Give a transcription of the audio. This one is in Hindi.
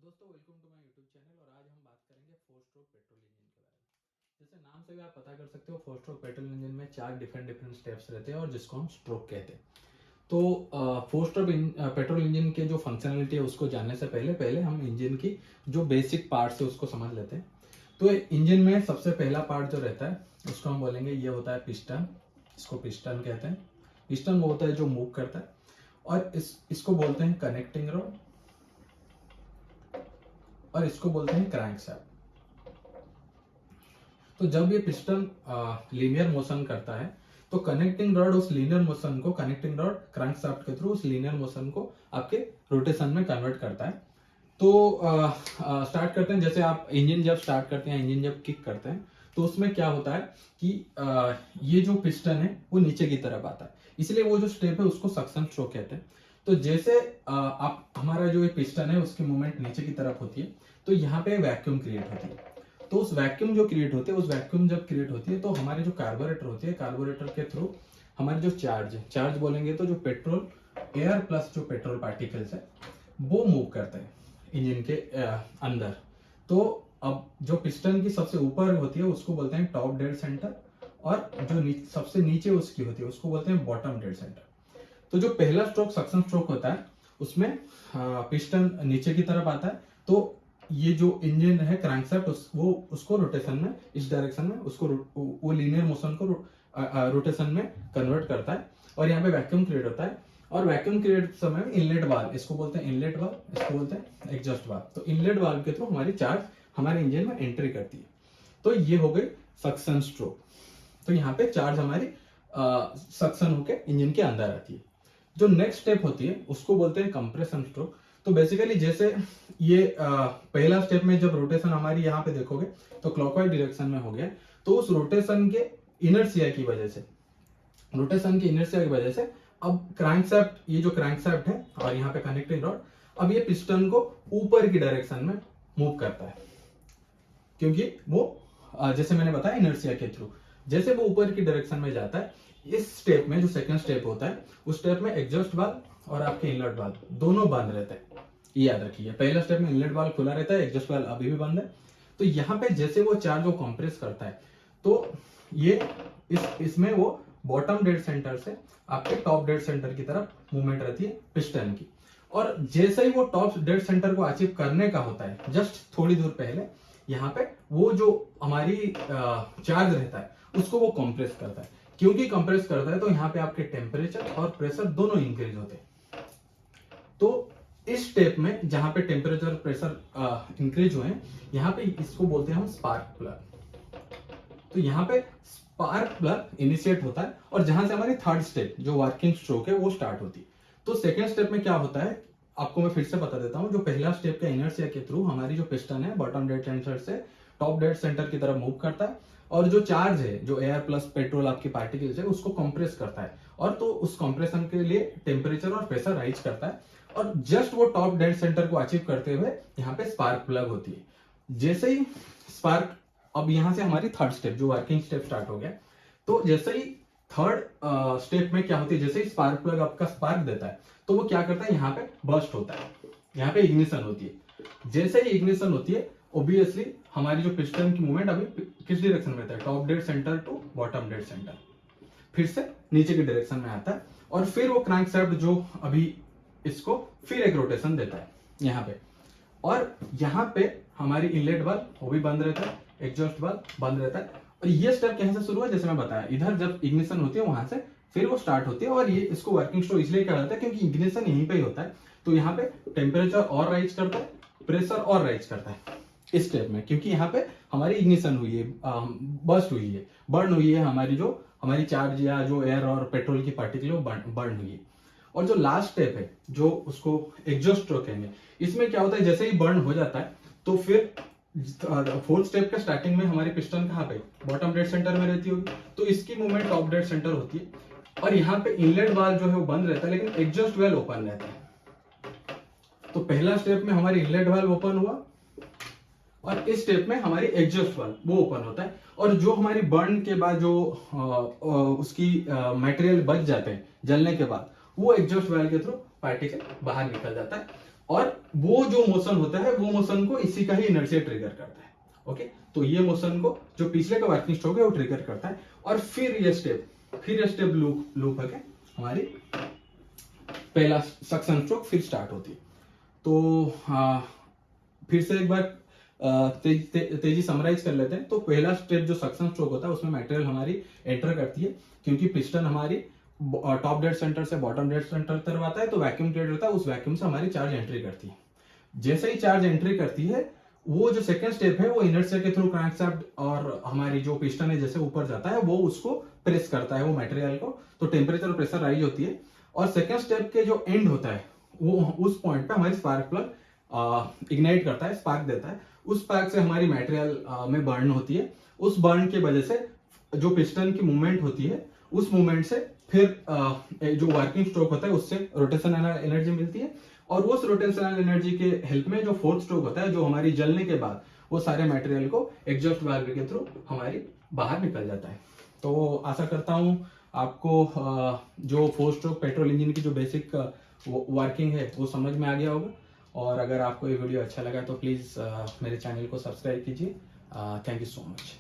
दोस्तों welcome to my YouTube channel. और आज हम बात करेंगे 4 स्ट्रोक पेट्रोल इंजन के बारे में। जैसे नाम से भी आप पता कर सकते हो 4 स्ट्रोक पेट्रोल इंजन में 4 डिफरेंट स्टेप्स रहते हैं और जिसको हम स्ट्रोक कहते हैं। तो 4 स्ट्रोक पेट्रोल इंजन के जो फंक्शनलिटी है उसको जानने से पहले पहले हम इंजन की जो बेसिक पार्ट्स है उसको समझ लेते हैं। तो इंजन में सबसे पहला पार्ट जो रहता है उसको हम बोलेंगे ये होता है पिस्टन। इसको पिस्टन कहते हैं। पिस्टन वो होता है जो मूव करता है। और इसको बोलते हैं कनेक्टिंग रॉड और इसको बोलते हैं क्रैंकशाफ्ट। तो जब ये पिस्टन लीनियर मोशन करता है तो कनेक्टिंग रॉड उस लीनियर मोशन को, कनेक्टिंग रॉड क्रैंकशाफ्ट के थ्रू उस लीनियर मोशन को आपके रोटेशन में कन्वर्ट करता है। तो स्टार्ट करते हैं। जैसे आप इंजन जब स्टार्ट करते हैं, इंजन जब किक करते हैं तो उसमें क्या होता है कि ये जो पिस्टन है वो नीचे की तरफ आता है, इसलिए वो जो स्टेप है उसको सक्शन स्ट्रोक कहते हैं। तो जैसे आप हमारा जो ये पिस्टन है उसकी मूवमेंट नीचे की तरफ होती है तो यहाँ पे वैक्यूम क्रिएट होती है। तो उस वैक्यूम जो क्रिएट होती है, उस वैक्यूम जब क्रिएट होती है तो हमारे जो कार्बोरेटर होती है, कार्बोरेटर के थ्रू हमारे जो चार्ज बोलेंगे तो जो पेट्रोल एयर प्लस जो पेट्रोल पार्टिकल्स है वो मूव करते हैं इंजन के अंदर। तो अब जो पिस्टन की सबसे ऊपर होती है उसको बोलते हैं टॉप डेड सेंटर और जो सबसे नीचे उसकी होती है उसको बोलते हैं बॉटम डेड सेंटर। तो जो पहला स्ट्रोक सक्शन स्ट्रोक होता है उसमें पिस्टन नीचे की तरफ आता है। तो ये जो इंजन है क्रैंकशाफ्ट वो उसको रोटेशन में, इस डायरेक्शन में उसको वो लीनियर मोशन को रोटेशन में कन्वर्ट करता है और यहाँ पे वैक्यूम क्रिएट होता है। और वैक्यूम क्रिएट समय में इनलेट वाल्व, इसको बोलते हैं इनलेट वाल्व, इसको बोलते हैं एग्जॉस्ट वाल्व। तो इनलेट वाल्व के थ्रू हमारी चार्ज हमारे इंजन में एंट्री करती है। तो ये हो गई सक्शन स्ट्रोक। तो यहाँ पे चार्ज हमारी सक्शन होके इंजन के अंदर आती है। जो नेक्स्ट स्टेप होती है उसको बोलते हैं कंप्रेशन स्ट्रोक। तो बेसिकली जैसे ये पहला स्टेप में जब रोटेशन हमारी यहाँ पे देखोगे तो क्लॉकवाइज डायरेक्शन में हो गया। तो उस रोटेशन के इनर्शिया की वजह से अब क्रैंकशाफ्ट, ये जो क्रैंकशाफ्ट है और यहाँ पे कनेक्टिंग रॉड, अब ये पिस्टन को ऊपर की डायरेक्शन में मूव करता है, क्योंकि वो जैसे मैंने बताया इनर्शिया के थ्रू जैसे वो ऊपर की डायरेक्शन में जाता है। इस स्टेप में जो सेकंड स्टेप होता है उस स्टेप में एग्जॉस्ट वाल्व और आपके इनलेट वाल्व दोनों बंद रहते हैं। ये याद रखिए, पहला स्टेप में इनलेट वाल्व खुला रहता है, एग्जॉस्ट वाल्व अभी भी बंद है। तो यहाँ पे जैसे वो चार्ज को कंप्रेस करता है तो ये इसमें वो बॉटम डेड सेंटर से आपके टॉप डेड सेंटर की तरफ मूवमेंट रहती है पिस्टन की। और जैसे ही वो टॉप डेड सेंटर को अचीव करने का होता है जस्ट थोड़ी दूर पहले यहाँ पे वो जो हमारी चार्ज रहता है उसको वो कंप्रेस करता है। क्योंकि कंप्रेस करता है तो यहाँ पे आपके टेम्परेचर और प्रेशर दोनों इंक्रीज होते हैं। तो इस स्टेप में जहां पे टेम्परेचर और प्रेशर इंक्रीज हुए हैं यहाँ पे इसको बोलते हैं हम स्पार्क प्लग। तो यहाँ पे स्पार्क प्लग इनिशिएट होता है और जहां से हमारी थर्ड स्टेप जो वर्किंग स्ट्रोक है वो स्टार्ट होती है। तो सेकेंड स्टेप में क्या होता है आपको मैं फिर से बता देता हूं। जो पहला स्टेप का इनर्शिया के थ्रू हमारी जो पिस्टन है बॉटम डेड सेंटर से टॉप डेड सेंटर की तरफ मूव करता है और जो चार्ज है, जो एयर प्लस पेट्रोल आपकी पार्टिकल्स है, उसको कंप्रेस करता है और तो उस कंप्रेशन के लिए टेम्परेचर और प्रेशर राइज करता है। और जस्ट वो टॉप डेड सेंटर को अचीव करते हुए यहाँ पे स्पार्क प्लग होती है। जैसे ही स्पार्क, अब यहाँ से हमारी थर्ड स्टेप जो वर्किंग स्टेप स्टार्ट हो गया। तो जैसे ही थर्ड स्टेप में क्या होती है, जैसे ही स्पार्क प्लग आपका स्पार्क देता है तो वो क्या करता है, यहाँ पे बर्स्ट होता है, यहाँ पे इग्निशन होती है। जैसे ही इग्निशन होती है ऑब्वियसली हमारी जो पिस्टन की मूवमेंट अभी किस डायरेक्शन में रहता है, top dead centre to bottom dead centre, फिर से नीचे की डायरेक्शन में आता है। और फिर वो क्रैंकशाफ्ट जो अभी इसको फिर एक रोटेशन देता है यहाँ पे। और यहाँ पे हमारी इनलेट वाल्व वो भी बंद रहता है, एग्जॉस्ट वाल्व बंद रहता है। और ये स्टेप कहाँ से शुरू है, जैसे मैं बताया इधर जब इग्निशन होती है वहां से फिर वो स्टार्ट होती है। और ये इसको वर्किंग स्ट्रोक इसलिए कहा जाता है क्योंकि इग्निशन यहीं पे ही होता है। तो यहाँ पे टेम्परेचर और राइज करता है, प्रेशर और राइज करता है इस स्टेप में, क्योंकि यहाँ पे हमारी इग्निशन हुई है, बर्स्ट हुई है, बर्न हुई है, हमारी चार्ज या जो एयर और पेट्रोल की पार्टिकल बर्न हुई है। और जो लास्ट स्टेप है जो उसको एग्जॉस्ट स्ट्रोक कहेंगे, इसमें क्या होता है जैसे ही बर्न हो जाता है तो फिर फोर्थ स्टेप के स्टार्टिंग में हमारी पिस्टन कहाँ पे, बॉटम डेड सेंटर में रहती होगी। तो इसकी मूवमेंट टॉप डेड सेंटर होती है और यहाँ पे इनलेट वाल्व जो है वो बंद रहता है लेकिन एग्जॉस्ट वाल्व ओपन रहता है। तो पहला स्टेप में हमारी इनलेट वाल्व ओपन हुआ और इस स्टेप में हमारी एग्जॉस्ट वाल्व वो ओपन होता है। और जो हमारी बर्न के बाद जो उसकी मटेरियल बच जाते हैं जलने के बाद, वो एग्जॉस्ट वाल्व के थ्रू पार्टिकल बाहर निकल जाता है और वो जो मोशन होता है वो मोशन को इसी का ही इनर्शिया ट्रिगर करता है। ओके, तो ये मोशन को जो पिछले का वर्किंग स्ट्रोक है वो ट्रिगर करता है, और फिर ये स्टेप लूप है कि हमारी पहला सक्शन स्ट्रोक फिर स्टार्ट होती है। तो फिर से एक बार तेजी समराइज कर लेते हैं। तो पहला स्टेप जो सक्शन स्ट्रोक होता है उसमें मटेरियल हमारी एंटर करती है, क्योंकि पिस्टन हमारी टॉप डेड सेंटर से बॉटम डेड सेंटर तक आता है, तो वैक्यूम क्रिएट होता है, उस वैक्यूम से हमारी चार्ज एंट्री करती है। जैसे ही चार्ज एंट्री करती है, वो जो सेकंड स्टेप है वो इनर्शिया के थ्रू क्रैंकशाफ्ट और हमारी जो पिस्टन है जैसे ऊपर जाता है वो उसको प्रेस करता है वो मटेरियल को, तो टेम्परेचर और प्रेशर राइज होती है। और सेकंड स्टेप के जो एंड होता है वो उस पॉइंट पे हमारी स्पार्क प्लग इग्नाइट करता है, स्पार्क देता है। उस स्पार्क से हमारी मटेरियल में बर्न होती है। उस बर्न की वजह से जो पिस्टन की मूवमेंट होती है, उस मूवमेंट से फिर जो वर्किंग स्ट्रोक होता है उससे रोटेशनल एनर्जी मिलती है, और उस रोटेशनल एनर्जी के हेल्प में जो फोर्थ स्ट्रोक होता है, जो हमारी जलने के बाद वो सारे मटेरियल को एग्जॉस्ट वाल्व के थ्रू हमारी बाहर निकल जाता है। तो आशा करता हूं आपको जो फोर्थ स्ट्रोक पेट्रोल इंजन की जो बेसिक वर्किंग है वो समझ में आ गया होगा। और अगर आपको ये वीडियो अच्छा लगा तो प्लीज़ मेरे चैनल को सब्सक्राइब कीजिए। Thank you so much.